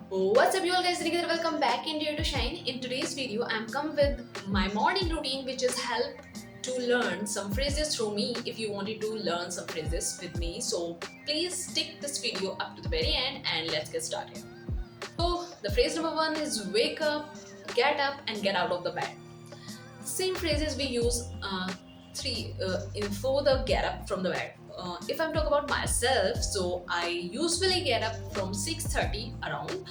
What's up you all guys, Nikita, welcome back in Dare to Shine. In today's video I'm come with my morning routine which is help to learn some phrases through me if you wanted to learn some phrases with me. So please stick this video up to the very end and let's get started. So the phrase number one is wake up, get up and get out of the bed. Same phrases we use three in for the get up from the bed. If I'm talking about myself, so I usually get up from 6:30 around,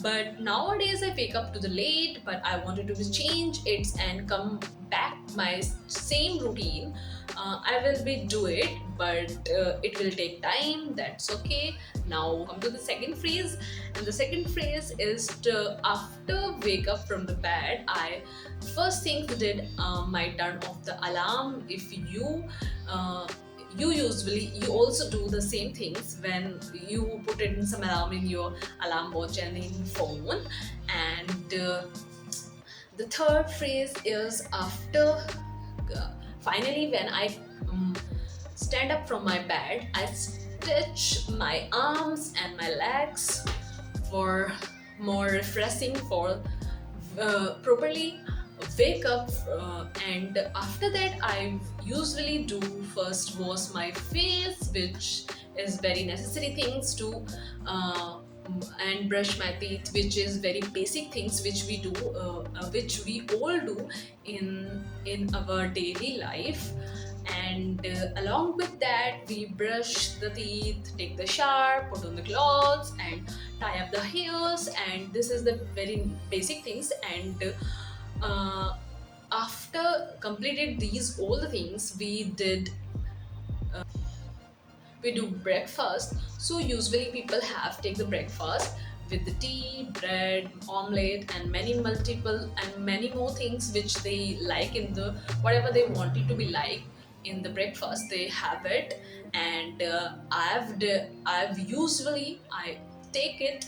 but nowadays I wake up to the late. But I wanted to change it and come back my same routine. I will be do it, but it will take time. That's okay. Now come to the second phrase, and the second phrase is to, after wake up from the bed, I first thing did might turn off the alarm. If you usually you also do the same things when you put in some alarm in your alarm watch and in phone. And the third phrase is after finally when I stand up from my bed, I stretch my arms and my legs for more refreshing, for properly wake up. And after that I usually do first wash my face, which is very necessary things to and brush my teeth, which is very basic things which we do, which we all do in our daily life. And along with that we brush the teeth, take the shower, put on the clothes and tie up the hairs, and this is the very basic things. And uh, after completed these all the things we do breakfast. So usually people have take the breakfast with the tea, bread, omelette and many multiple and many more things which they like in the whatever they want it to be like in the breakfast they have it. And I've usually I take it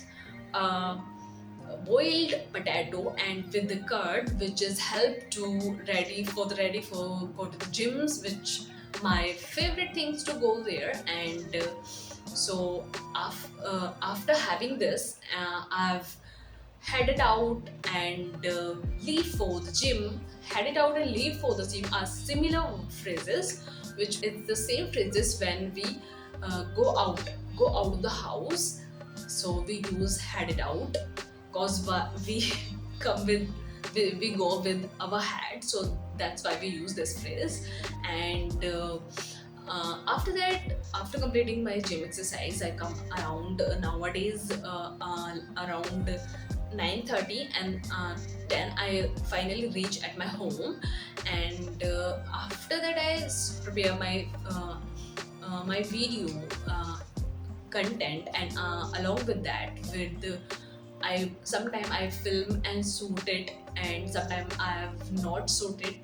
boiled potato and with the curd, which is help to ready for go to the gyms, which my favorite things to go there. And so after having this, I've headed out and leave for the gym. Headed out and leave for the gym are similar phrases, which is the same phrases when we go out of the house. So we use headed out because we come with we go with our hat, so that's why we use this phrase. And after that, after completing my gym exercise, I come around nowadays around 9:30 and 10 I finally reach at my home. And after that I prepare my video content. And along with that with I sometimes I film and shoot it, and sometimes I have not shoot it,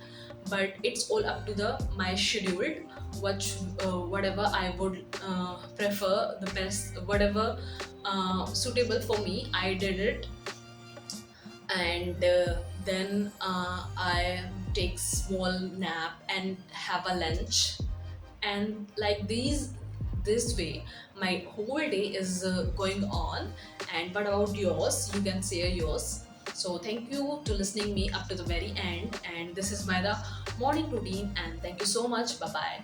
but it's all up to the my schedule. Whatever I would prefer the best, whatever suitable for me, I did it. And then I take small nap and have a lunch. And like this way my whole day is going on. And what about yours? You can share yours. So thank you to listening me up to the very end, and this is my the morning routine, and thank you so much. Bye bye.